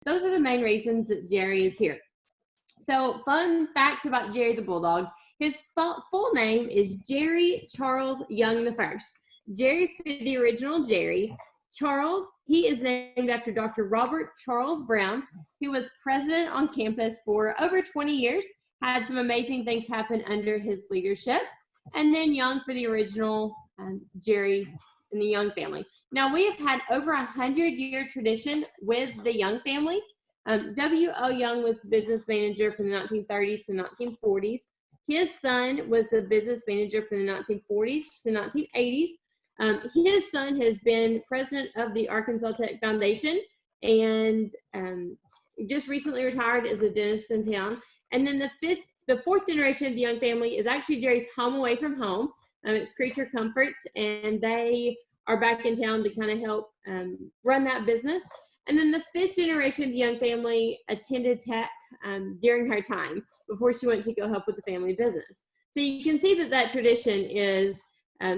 those are the main reasons that Jerry is here. So, fun facts about Jerry the Bulldog. His full name is Jerry Charles Young I. Jerry for the original Jerry. Charles, he is named after Dr. Robert Charles Brown, who was president on campus for over 20 years, had some amazing things happen under his leadership. And then Young for the original Jerry and the Young family. Now, we have had over 100-year tradition with the Young family. W.L. Young was the business manager from the 1930s to 1940s. His son was the business manager from the 1940s to 1980s. His son has been president of the Arkansas Tech Foundation and just recently retired as a dentist in town. And then the fourth generation of the Young family is actually Jerry's home away from home. It's Creature Comforts, and they are back in town to kind of help run that business. And then the fifth generation of the Young family attended Tech during her time before she went to go help with the family business. So you can see that tradition is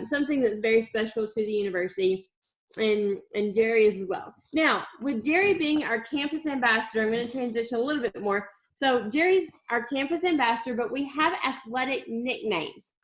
something that's very special to the university, and Jerry is as well. Now, with Jerry being our campus ambassador, I'm going to transition a little bit more. So Jerry's our campus ambassador, but we have athletic nicknames.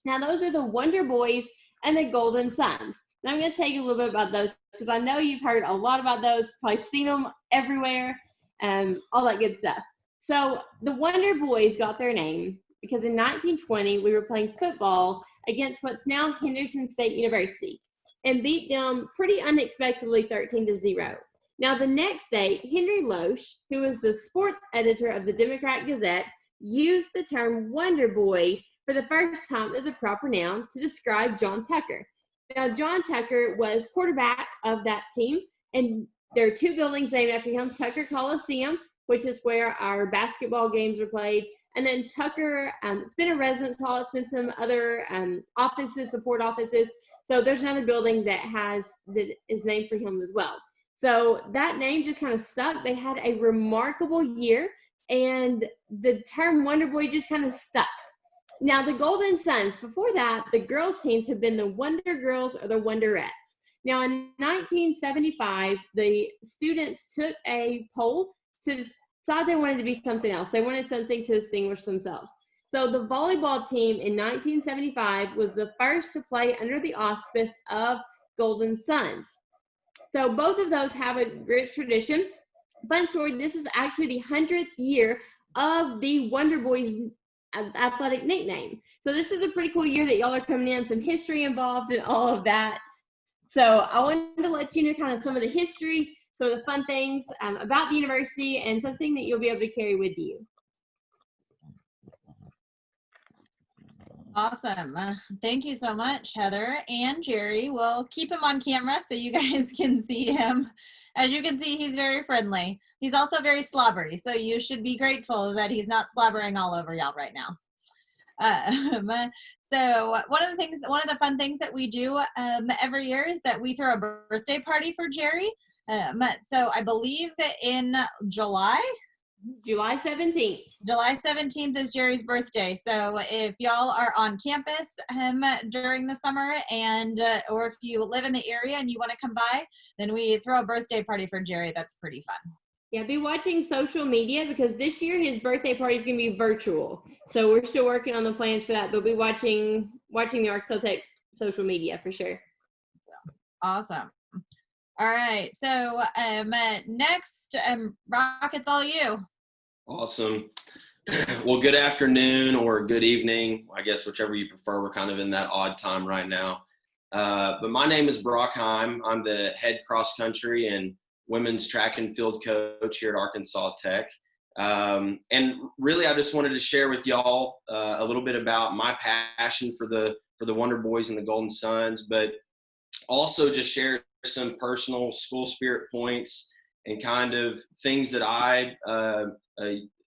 Now, those are the Wonder Boys and the Golden Suns. And I'm going to tell you a little bit about those because I know you've heard a lot about those, probably seen them everywhere, all that good stuff. So the Wonder Boys got their name because in 1920, we were playing football against what's now Henderson State University and beat them pretty unexpectedly 13-0. Now, the next day, Henry Loesch, who was the sports editor of the Democrat Gazette, used the term Wonder Boy for the first time as a proper noun to describe John Tucker. Now, John Tucker was quarterback of that team, and there are two buildings named after him, Tucker Coliseum, which is where our basketball games are played, and then Tucker, it's been a residence hall, it's been some other offices, support offices, so there's another building that is named for him as well. So that name just kind of stuck. They had a remarkable year, and the term Wonder Boy just kind of stuck. Now, the Golden Suns, before that, the girls' teams have been the Wonder Girls or the Wonderettes. Now, in 1975, the students took a poll to decide they wanted to be something else. They wanted something to distinguish themselves. So the volleyball team in 1975 was the first to play under the auspice of Golden Suns. So both of those have a rich tradition. Fun story, this is actually the 100th year of the Wonder Boys athletic nickname. So this is a pretty cool year that y'all are coming in, some history involved and all of that. So I wanted to let you know kind of some of the history, some of the fun things about the university, and something that you'll be able to carry with you. Awesome. Thank you so much, Heather and Jerry. We'll keep him on camera so you guys can see him. As you can see, he's very friendly. He's also very slobbery, so you should be grateful that he's not slobbering all over y'all right now. So one of the fun things that we do every year is that we throw a birthday party for Jerry. So I believe in July 17th. July 17th is Jerry's birthday. So if y'all are on campus during the summer or if you live in the area and you want to come by, then we throw a birthday party for Jerry. That's pretty fun. Yeah, be watching social media because this year his birthday party is going to be virtual. So we're still working on the plans for that. But be watching the Arkansas Tech social media for sure. So, awesome. All right. So next, Rock, it's all you. Awesome. Well, good afternoon or good evening, I guess, whichever you prefer. We're kind of in that odd time right now. But my name is Brock Heim. I'm the head cross country and women's track and field coach here at Arkansas Tech. And really, I just wanted to share with y'all a little bit about my passion for the Wonder Boys and the Golden Suns, but also just share some personal school spirit points and kind of things that I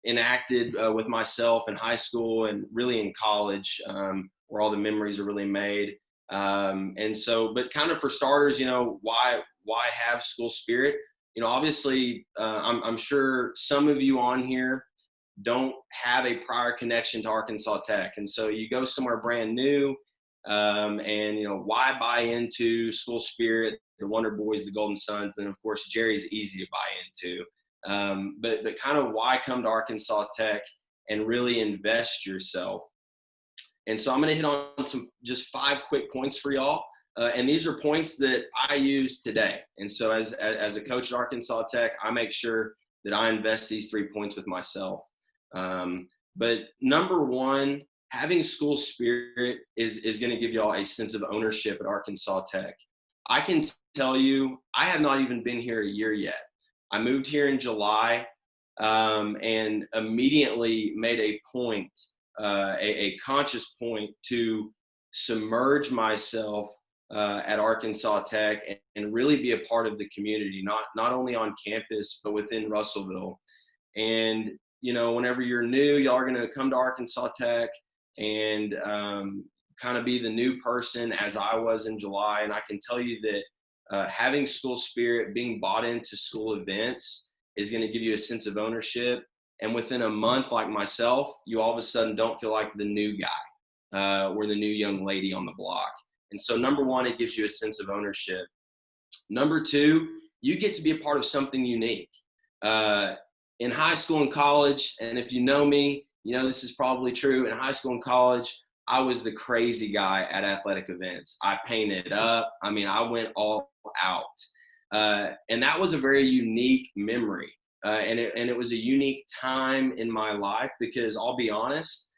enacted with myself in high school and really in college, where all the memories are really made. And so, but kind of for starters, why have school spirit? Obviously, I'm sure some of you on here don't have a prior connection to Arkansas Tech. And so you go somewhere brand new, and why buy into school spirit, the Wonder Boys, the Golden Suns? Then of course, Jerry's easy to buy into. But kind of why come to Arkansas Tech and really invest yourself. And so I'm going to hit on just 5 quick points for y'all. And these are points that I use today. And so as a coach at Arkansas Tech, I make sure that I invest these 3 points with myself. But number one, having school spirit is going to give y'all a sense of ownership at Arkansas Tech. I can tell you, I have not even been here a year yet. I moved here in July and immediately made a point, a conscious point to submerge myself at Arkansas Tech and really be a part of the community, not only on campus, but within Russellville. And, whenever you're new, y'all are going to come to Arkansas Tech and kind of be the new person as I was in July. And I can tell you that having school spirit, being bought into school events is going to give you a sense of ownership. And within a month, like myself, you all of a sudden don't feel like the new guy or the new young lady on the block. And so number one, it gives you a sense of ownership. Number two, you get to be a part of something unique. In high school and college, and if you know me, this is probably true. In high school and college, I was the crazy guy at athletic events. I painted up. I went all out. And that was a very unique memory. And it was a unique time in my life because I'll be honest,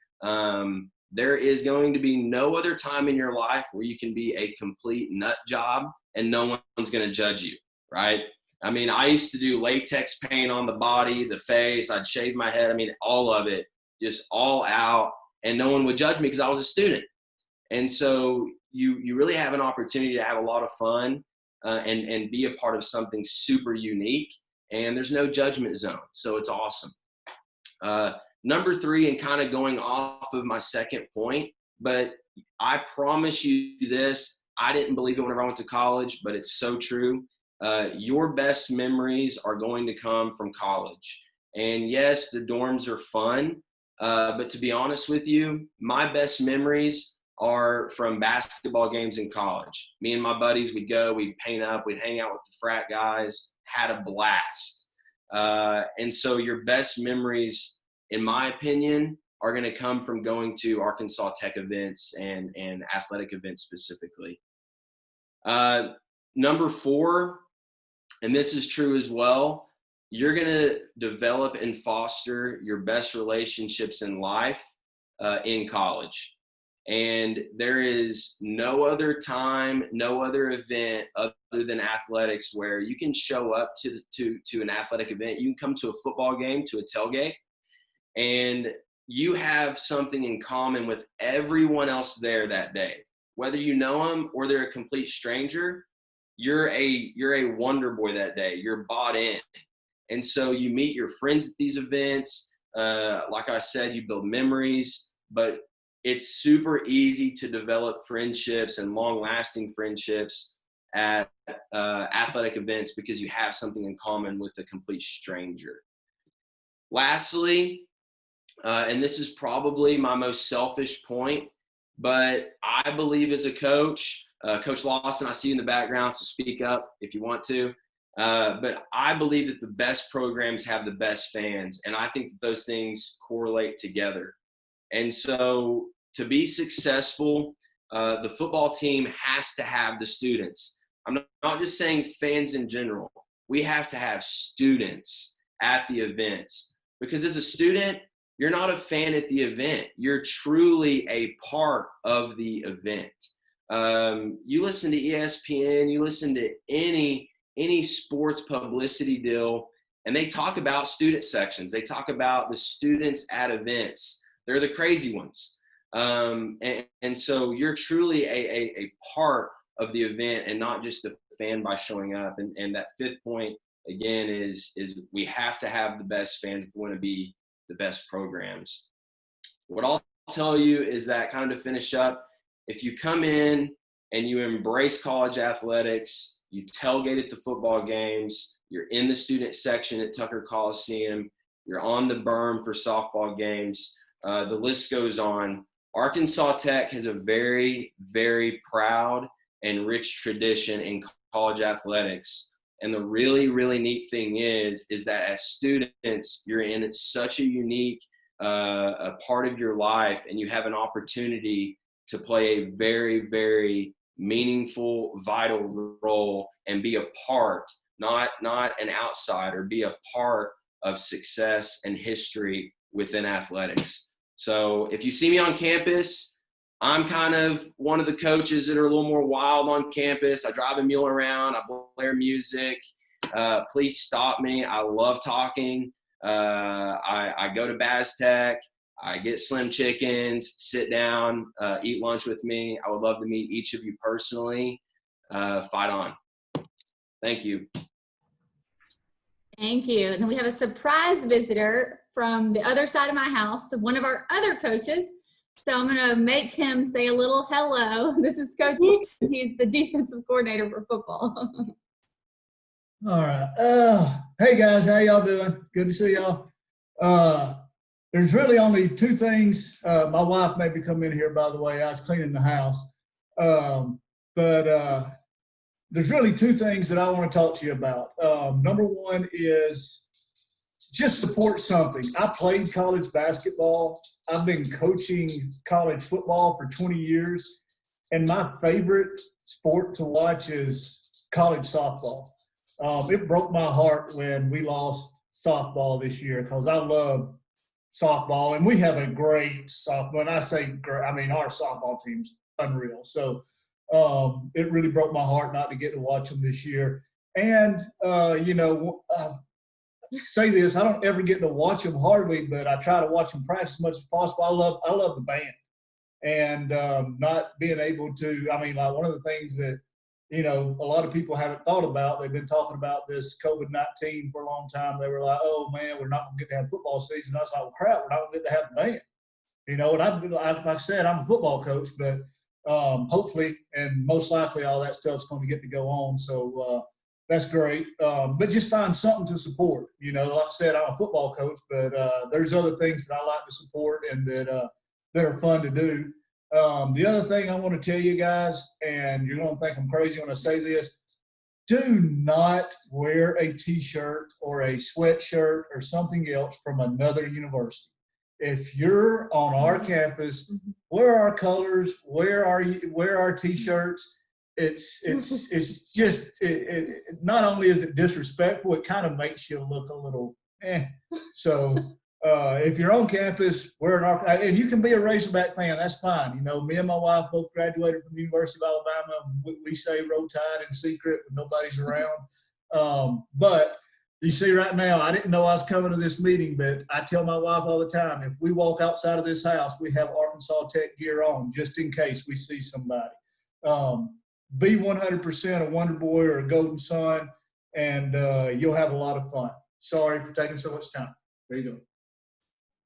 there is going to be no other time in your life where you can be a complete nut job and no one's going to judge you, right? I used to do latex paint on the body, the face, I'd shave my head. All of it, just all out, and no one would judge me because I was a student. And so you really have an opportunity to have a lot of fun and be a part of something super unique, and there's no judgment zone. So it's awesome. Number three, and kind of going off of my second point, but I promise you this, I didn't believe it whenever I went to college, but it's so true. Your best memories are going to come from college. And yes, the dorms are fun, but to be honest with you, my best memories are from basketball games in college. Me and my buddies, we'd go, we'd paint up, we'd hang out with the frat guys, had a blast. And so your best memories, in my opinion, are going to come from going to Arkansas Tech events and athletic events specifically. Number four, and this is true as well, you're going to develop and foster your best relationships in life in college. And there is no other time, no other event other than athletics where you can show up to an athletic event. You can come to a football game, to a tailgate, and you have something in common with everyone else there that day. Whether you know them or they're a complete stranger, you're a wonder boy that day. You're bought in. And so you meet your friends at these events. Like I said, you build memories, but it's super easy to develop friendships and long-lasting friendships at athletic events because you have something in common with a complete stranger. Lastly, and this is probably my most selfish point, but I believe as a coach, Coach Lawson, I see you in the background, so speak up if you want to. But I believe that the best programs have the best fans, and I think that those things correlate together. And so to be successful, the football team has to have the students. I'm not just saying fans in general. We have to have students at the events, because as a student, you're not a fan at the event. You're truly a part of the event. You listen to ESPN, you listen to any sports publicity deal, and they talk about student sections. They talk about the students at events. They're the crazy ones. And so you're truly a part of the event and not just a fan by showing up. And that fifth point, again, is we have to have the best fans if we want to be the best programs. What I'll tell you is that, kind of to finish up, if you come in and you embrace college athletics, you tailgate at the football games, you're in the student section at Tucker Coliseum, you're on the berm for softball games, the list goes on. Arkansas Tech has a very, very proud and rich tradition in college athletics. And the really, really neat thing is that as students, you're in such a unique a part of your life, and you have an opportunity to play a very, very meaningful, vital role and be a part, not an outsider, be a part of success and history within athletics. So if you see me on campus, I'm kind of one of the coaches that are a little more wild on campus. I drive a mule around, I blare music. Please stop me. I love talking. I go to BazTech. I get slim chickens, sit down, eat lunch with me. I would love to meet each of you personally. Fight on. Thank you. Thank you. And then we have a surprise visitor from the other side of my house, one of our other coaches. So I'm going to make him say a little hello. This is Coach Keith. He's the defensive coordinator for football. All right. Hey guys, how y'all doing? Good to see y'all. There's really only two things. My wife made me come in here, by the way. I was cleaning the house. But there's really two things that I want to talk to you about. Number one is just support something. I played college basketball. I've been coaching college football for 20 years. And my favorite sport to watch is college softball. It broke my heart when we lost softball this year because I love softball, and we have a great softball. When I say great, I mean our softball team's unreal. So it really broke my heart not to get to watch them this year. And, say this, I don't ever get to watch them hardly, but I try to watch them practice as much as possible. I love the band. And not being able to, I mean, like one of the things that, a lot of people haven't thought about, they've been talking about this COVID-19 for a long time. They were like, oh, man, we're not going to get to have football season. I was like, well, crap, we're not going to get to have the band. And like I said, I'm a football coach, but hopefully and most likely all that stuff's going to get to go on. So that's great. But just find something to support. Like I said, I'm a football coach, but there's other things that I like to support and that are fun to do. The other thing I want to tell you guys, and you're going to think I'm crazy when I say this, do not wear a T-shirt or a sweatshirt or something else from another university. If you're on our campus, wear our colors, wear our T-shirts. It's just not only is it disrespectful, it kind of makes you look a little So if you're on campus, and you can be a Razorback fan, that's fine. Me and my wife both graduated from the University of Alabama. We say Roll Tide in secret when nobody's around. But you see right now, I didn't know I was coming to this meeting, but I tell my wife all the time, if we walk outside of this house, we have Arkansas Tech gear on just in case we see somebody. Be 100% a Wonder Boy or a Golden Son, and you'll have a lot of fun. Sorry for taking so much time. There you go.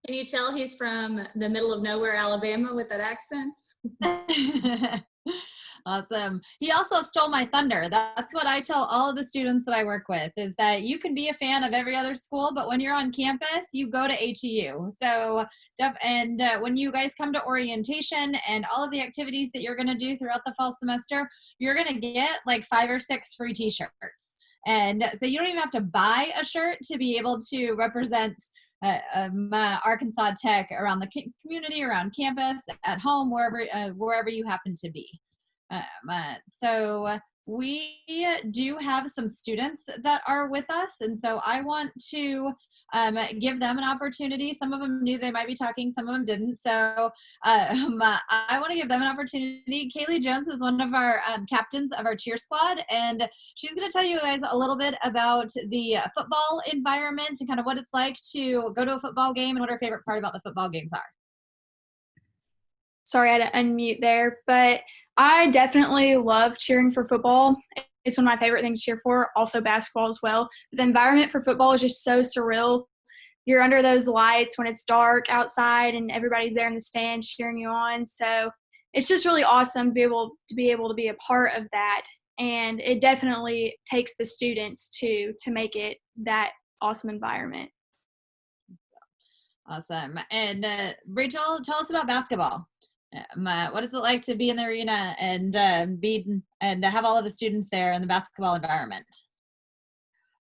Can you tell he's from the middle of nowhere, Alabama, with that accent? Awesome. He also stole my thunder. That's what I tell all of the students that I work with, is that you can be a fan of every other school, but when you're on campus, you go to ATU. So, when you guys come to orientation and all of the activities that you're going to do throughout the fall semester, you're going to get like 5 or 6 free T-shirts. And so you don't even have to buy a shirt to be able to represent Arkansas Tech around the community, around campus, at home, wherever you happen to be. So we do have some students that are with us, and so I want to give them an opportunity. Some of them knew they might be talking, some of them didn't. So I want to give them an opportunity. Kaylee Jones is one of our captains of our cheer squad, and she's going to tell you guys a little bit about the football environment and kind of what it's like to go to a football game and what her favorite part about the football games are. Sorry, I had to unmute there, but I definitely love cheering for football. It's one of my favorite things to cheer for, also basketball as well. The environment for football is just so surreal. You're under those lights when it's dark outside and everybody's there in the stands cheering you on. So it's just really awesome to be able to be a part of that. And it definitely takes the students to make it that awesome environment. Awesome. And Rachel, tell us about basketball. What is it like to be in the arena and have all of the students there in the basketball environment?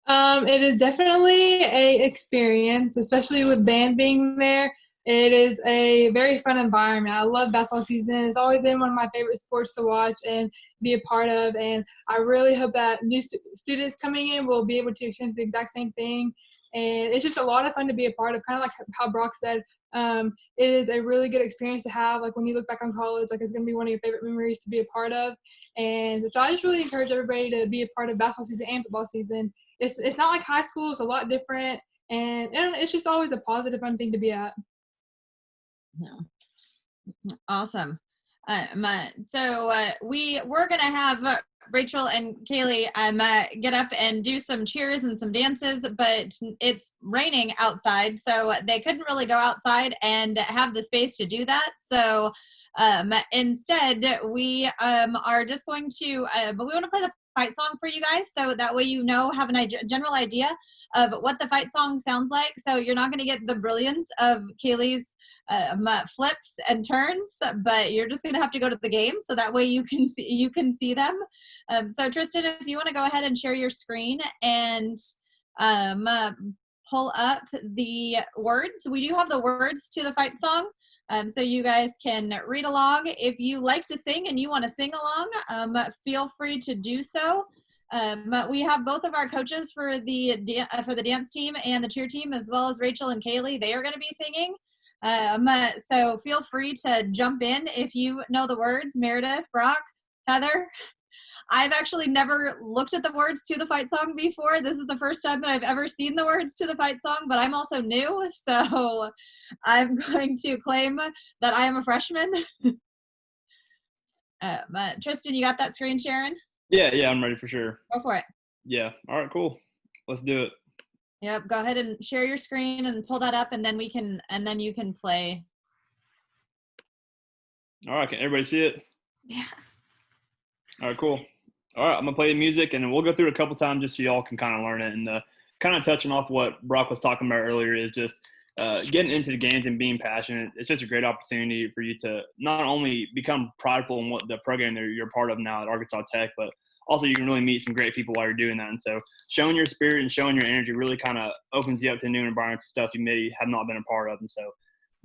It is definitely a experience, especially with band being there. It is a very fun environment. I love basketball season. It's always been one of my favorite sports to watch and be a part of. And I really hope that new students coming in will be able to experience the exact same thing. And it's just a lot of fun to be a part of, kind of like how Brock said. It is a really good experience to have. Like when you look back on college, like it's going to be one of your favorite memories to be a part of. And so I just really encourage everybody to be a part of basketball season and football season. It's not like high school. It's a lot different. And it's just always a positive, fun thing to be at. No. Awesome. We're gonna have Rachel and Kaylee get up and do some cheers and some dances, but it's raining outside, so they couldn't really go outside and have the space to do that. So instead, we are just going to, but we want to play the fight song for you guys, so that way have a general idea of what the fight song sounds like. So you're not going to get the brilliance of Kaylee's flips and turns, but you're just going to have to go to the game, so that way you can see them. So Tristan, if you want to go ahead and share your screen and pull up the words. We do have the words to the fight song. So you guys can read along. If you like to sing and you want to sing along, feel free to do so. We have both of our coaches for the dance team and the cheer team, as well as Rachel and Kaylee. They are going to be singing. So feel free to jump in if you know the words. Meredith, Brock, Heather. I've actually never looked at the words to the fight song before. This is the first time that I've ever seen the words to the fight song, but I'm also new, so I'm going to claim that I am a freshman. Tristan, you got that screen sharing? Yeah, I'm ready for sure. Go for it. Yeah. All right, cool. Let's do it. Yep, go ahead and share your screen and pull that up, and then you can play. All right, can everybody see it? Yeah. All right, cool. All right, I'm gonna play the music, and then we'll go through it a couple times just so y'all can kind of learn it. And kind of touching off what Brock was talking about earlier is just getting into the games and being passionate. It's just a great opportunity for you to not only become prideful in what the program that you're part of now at Arkansas Tech, but also you can really meet some great people while you're doing that. And so showing your spirit and showing your energy really kind of opens you up to new environments and stuff you may have not been a part of. And so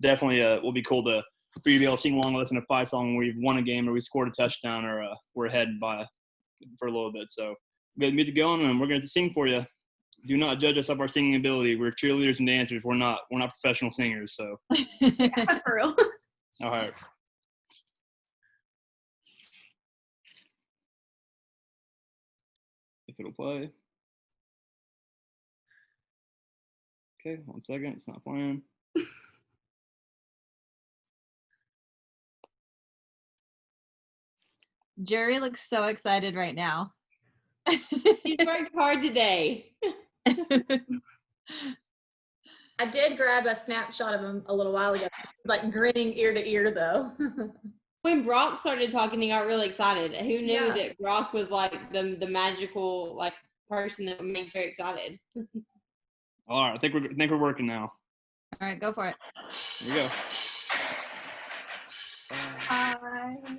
definitely will be cool for you to be able to sing along and listen to a fight song where we've won a game or we scored a touchdown or we're ahead for a little bit. So we got the music going and we're going to sing for you. Do not judge us of our singing ability. We're cheerleaders and dancers. We're not professional singers. So Yeah, for real. all right. If it'll play. Okay, 1 second. It's not playing. Jerry looks so excited right now. He's worked hard today. I did grab a snapshot of him a little while ago. He was like grinning ear to ear though. When Brock started talking, he got really excited. Who knew Yeah. that Brock was like the magical like person that would make her excited? All right, I think we're working now. All right, go for it. Here we go.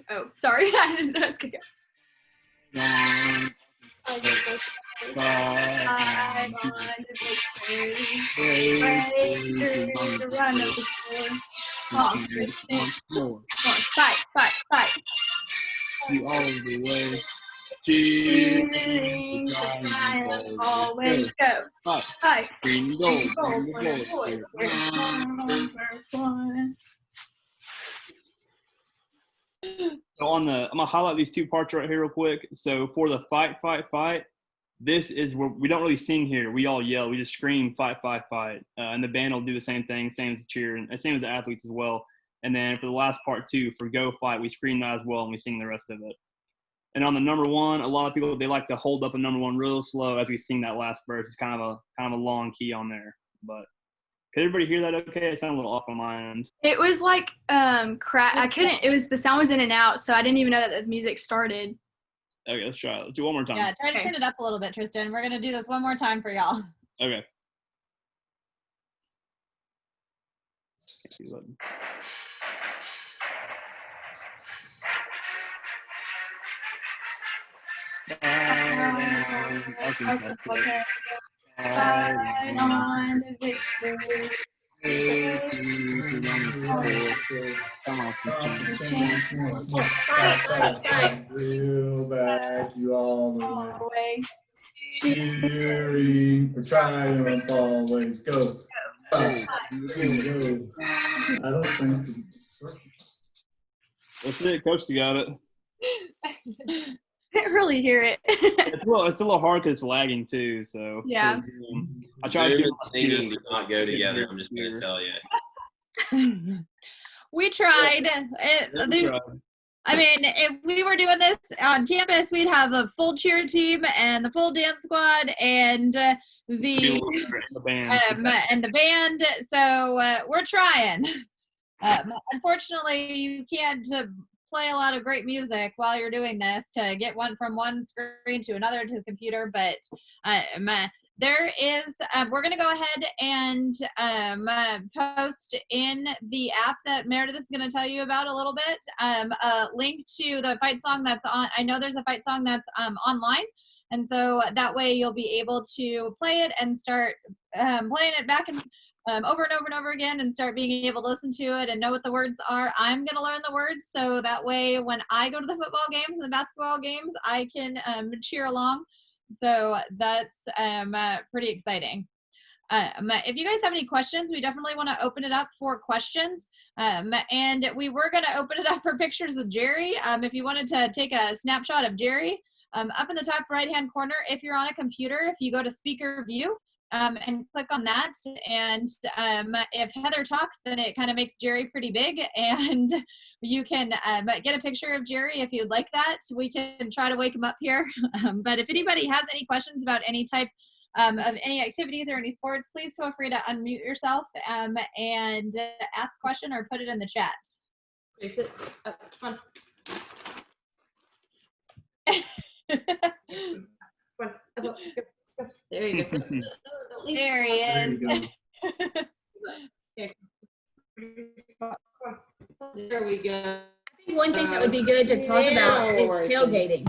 Oh, sorry. I didn't know it was going to go. I want to run up the score. Fight. You all the way. Cheering, always go. Fight. Green Goal for the boys. First one. So I'm gonna highlight these two parts right here real quick. So for the fight, this is where we don't really sing here. We all yell. We just scream, fight. And the band will do the same thing, same as the cheer, and same as the athletes as well. And then for the last part too, for go fight, we scream that as well, and we sing the rest of it. And on the number one, a lot of people, they like to hold up a number one real slow as we sing that last verse. It's kind of a long key on there. But could everybody hear that okay? It sounded a little off on my end. It was like I couldn't. It was the sound was in and out, so I didn't even know that the music started. Okay, let's try it. Let's do it one more time. Yeah, try to Okay. turn it up a little bit, Tristan. We're gonna do this one more time for y'all. Okay. Okay. Ride on to victory. Real back you all the way. Away. Cheering for triumph always. Go. Go. I don't think. That's it. Coach got it. Can't really hear it. It's a little hard because it's lagging too. So Yeah. Zoom I tried to and singing do not go together. I'm just going to tell you. We tried. I mean, if we were doing this on campus, we'd have a full cheer team and the full dance squad and the band. So we're trying. Unfortunately, you can't play a lot of great music while you're doing this to get one from one screen to another to the computer. But there is, we're going to go ahead and post in the app that Meredith is going to tell you about a little bit, a link to the fight song that's on. I know there's a fight song that's online. And so that way you'll be able to play it and start playing it back and over and over and over again and start being able to listen to it and know what the words are. I'm going to learn the words so that way when I go to the football games and the basketball games, I can cheer along. So that's pretty exciting. If you guys have any questions, we definitely want to open it up for questions. And we were going to open it up for pictures with Jerry. If you wanted to take a snapshot of Jerry, up in the top right-hand corner, if you're on a computer, if you go to speaker view, and click on that, and if Heather talks, then it kind of makes Jerry pretty big, and you can get a picture of Jerry if you'd like that. We can try to wake him up here. But if anybody has any questions about any type of any activities or any sports, please feel free to unmute yourself and ask a question or put it in the chat. Come on. There you go. There he is. There we go. I think one thing that would be good to talk about is tailgating.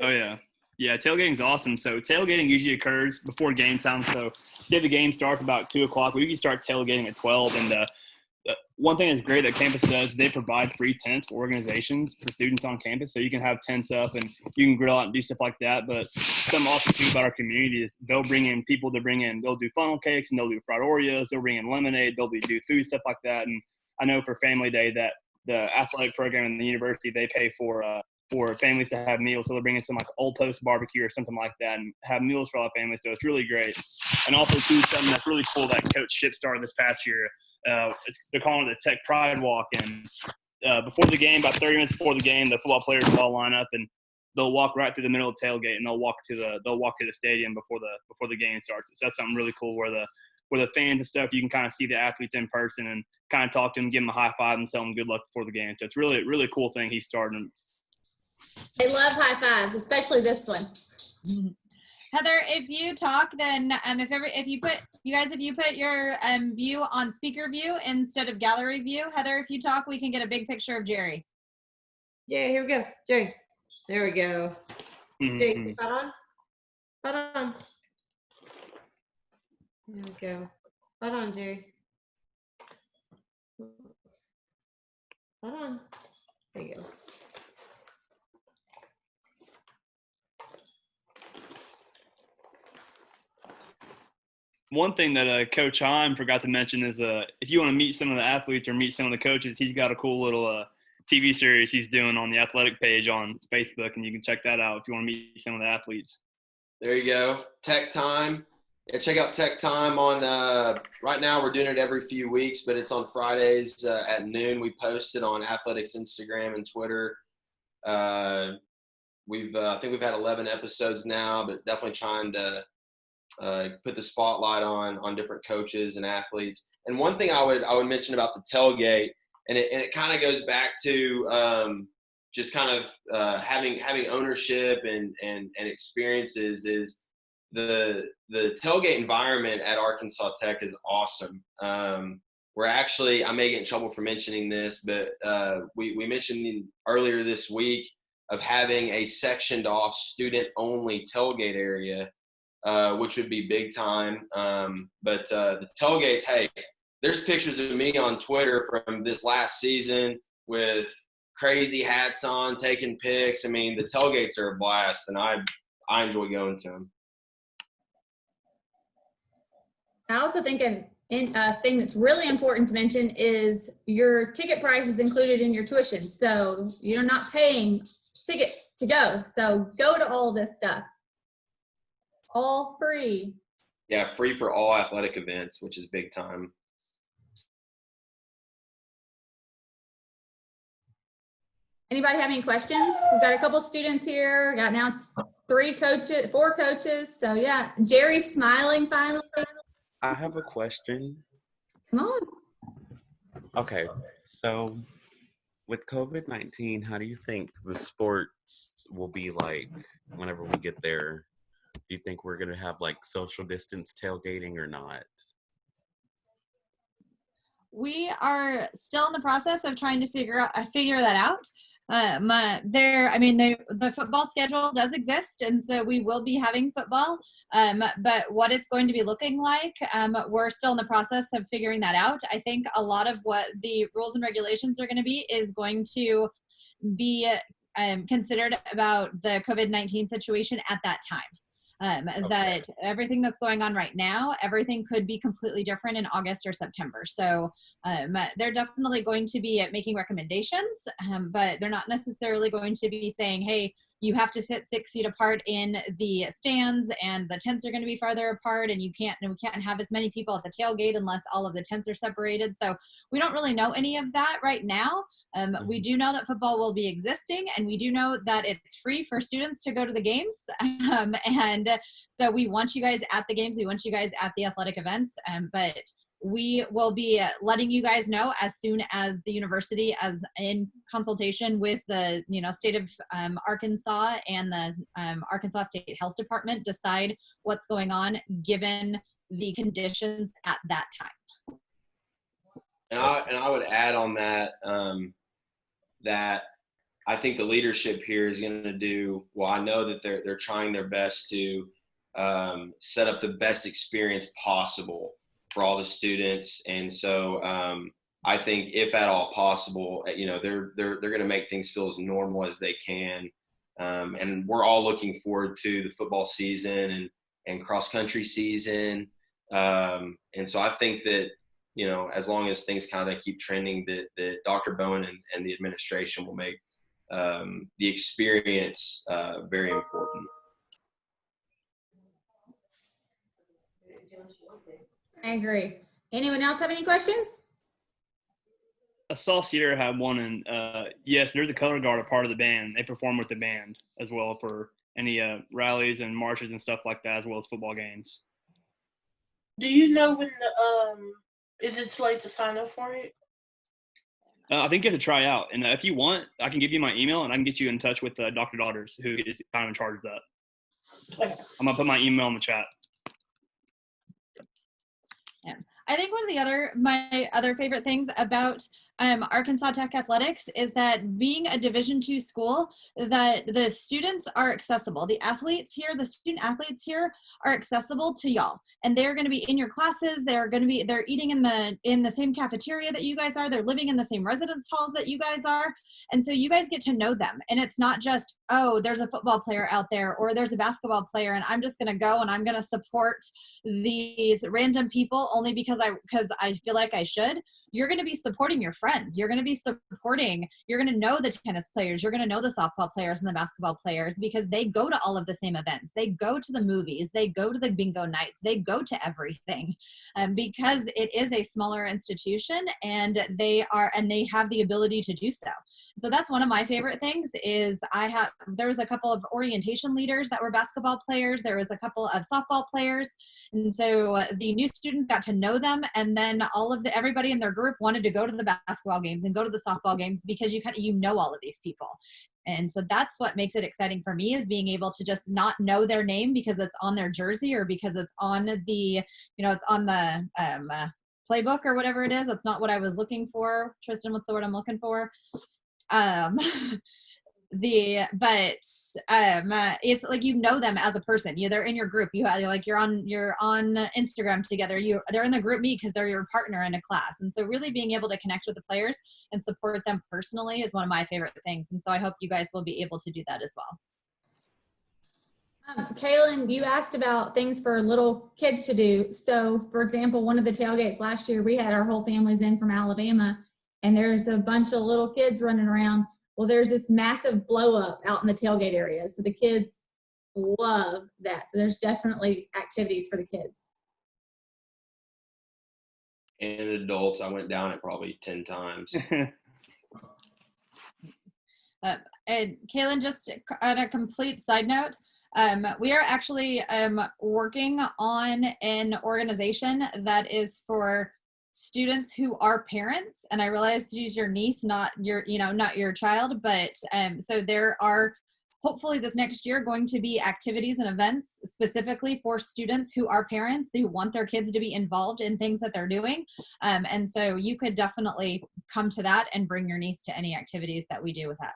Oh yeah. Yeah, tailgating is awesome. So tailgating usually occurs before game time. So say the game starts about 2 o'clock. We usually start tailgating at 12. And one thing that's great that campus does, they provide free tents for organizations for students on campus. So you can have tents up and you can grill out and do stuff like that. But something awesome too about our community is they'll bring in people to bring in, they'll do funnel cakes and they'll do fried Oreos. They'll bring in lemonade. They'll do food, stuff like that. And I know for Family Day that the athletic program in the university, they pay for families to have meals. So they'll bring in some like Old Post barbecue or something like that and have meals for all the families. So it's really great. And also too, something that's really cool that Coach Ship started this past year. They're calling it the Tech Pride Walk. And before the game, about 30 minutes before the game, the football players will all line up and they'll walk right through the middle of the tailgate and they'll walk to the stadium before the game starts. So that's something really cool where the fans and stuff, you can kind of see the athletes in person and kind of talk to them, give them a high five and tell them good luck before the game. So it's really, really cool thing he started. They love high fives, especially this one. Heather, if you talk, then if you put your view on speaker view instead of gallery view, Heather, if you talk, we can get a big picture of Jerry. Jerry, here we go. Jerry, there we go. Mm-hmm. Jerry, spot on. There we go. Spot on, Jerry. Spot on. There you go. One thing that Coach Heim forgot to mention is if you want to meet some of the athletes or meet some of the coaches, he's got a cool little TV series he's doing on the athletic page on Facebook, and you can check that out if you want to meet some of the athletes. There you go. Tech Time. Yeah, check out Tech Time on right now we're doing it every few weeks, but it's on Fridays at noon. We post it on Athletics Instagram and Twitter. I think we've had 11 episodes now, but definitely trying to put the spotlight on different coaches and athletes. And one thing I would mention about the tailgate, and it kind of goes back to just kind of having ownership and experiences, is the tailgate environment at Arkansas Tech is awesome. We're actually, I may get in trouble for mentioning this, but we mentioned earlier this week of having a sectioned off student only tailgate area which would be big time. But the tailgates, hey, there's pictures of me on Twitter from this last season with crazy hats on, taking pics. I mean, the tailgates are a blast, and I enjoy going to them. I also think a thing that's really important to mention is your ticket price is included in your tuition. So you're not paying tickets to go. So go to all this stuff. All free. Yeah, free for all athletic events, which is big time. Anybody have any questions? We've got a couple students here. We got now 4 coaches. So yeah, Jerry's smiling finally. I have a question. Come on. Okay, so with COVID-19, how do you think the sports will be like whenever we get there? Do you think we're going to have like social distance tailgating or not? We are still in the process of trying to figure that out. The football schedule does exist, and so we will be having football. But what it's going to be looking like, we're still in the process of figuring that out. I think a lot of what the rules and regulations are going to be is going to be considered about the COVID-19 situation at that time. That everything that's going on right now, everything could be completely different in August or September. So they're definitely going to be making recommendations, but they're not necessarily going to be saying, hey, you have to sit 6 feet apart in the stands, and the tents are going to be farther apart, and we can't have as many people at the tailgate unless all of the tents are separated. So we don't really know any of that right now. We do know that football will be existing, and we do know that it's free for students to go to the games. And so we want you guys at the games. We want you guys at the athletic events. But we will be letting you guys know as soon as the university, as in consultation with the state of Arkansas and the Arkansas State Health Department, decide what's going on given the conditions at that time. And I would add on that that I think the leadership here is going to do well. I know that they're trying their best to set up the best experience possible for all the students, and so I think if at all possible, they're going to make things feel as normal as they can, and we're all looking forward to the football season and cross country season, and so I think that as long as things kind of keep trending, that Dr. Bowen and the administration will make the experience very important. I agree. Anyone else have any questions? I saw Sierra had one, and yes, there's a color guard, a part of the band. They perform with the band as well for any rallies and marches and stuff like that, as well as football games. Do you know when is it too late to sign up for it? I think you have to try out, and if you want, I can give you my email, and I can get you in touch with Dr. Daughters, who is kind of in charge of that. Okay. I'm gonna put my email in the chat. Yeah. I think one of my other favorite things about Arkansas Tech Athletics is that being a Division II school, that the students are accessible. The student athletes here are accessible to y'all, and they're going to be in your classes. They're eating in the same cafeteria that you guys are. They're living in the same residence halls that you guys are, and so you guys get to know them. And it's not just, oh, there's a football player out there, or there's a basketball player, and I'm just going to go and I'm going to support these random people only because I feel like I should. You're going to be supporting your friends. You're going to know the tennis players. You're going to know the softball players and the basketball players because they go to all of the same events. They go to the movies. They go to the bingo nights. They go to everything because it is a smaller institution, and they have the ability to do so. So that's one of my favorite things is there was a couple of orientation leaders that were basketball players. There was a couple of softball players. And so the new students got to know them, and then everybody in their group wanted to go to the basketball games and go to the softball games because you know all of these people. And so that's what makes it exciting for me, is being able to just not know their name because it's on their jersey or because it's on the it's on the playbook or whatever it is. That's not what I was looking for. Tristan, what's the word I'm looking for? it's like you know them as a person. They're in your group. You're on Instagram together. They're in the group meet because they're your partner in a class. And so really being able to connect with the players and support them personally is one of my favorite things. And so I hope you guys will be able to do that as well. Kaylin, you asked about things for little kids to do. So, for example, one of the tailgates last year, we had our whole families in from Alabama, and there's a bunch of little kids running around. Well, there's this massive blow up out in the tailgate area. So the kids love that. So there's definitely activities for the kids. And adults, I went down it probably 10 times. And Kaylin, just on a complete side note, we are actually working on an organization that is for students who are parents. And I realize she's your niece, not your child, but so there are hopefully this next year going to be activities and events specifically for students who are parents who want their kids to be involved in things that they're doing. And so you could definitely come to that and bring your niece to any activities that we do with that.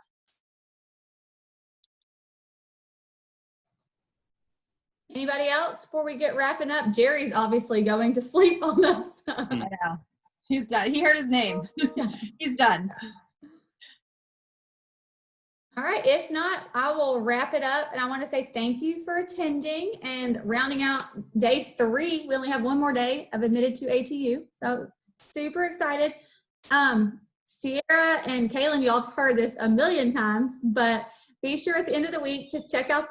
Anybody else before we get wrapping up? Jerry's obviously going to sleep on us. I know. He's done. He heard his name. He's done. All right. If not, I will wrap it up. And I want to say thank you for attending and rounding out day 3. We only have one more day of admitted to ATU. So super excited. Sierra and Kaylin, y'all have heard this a million times, but be sure at the end of the week to check out the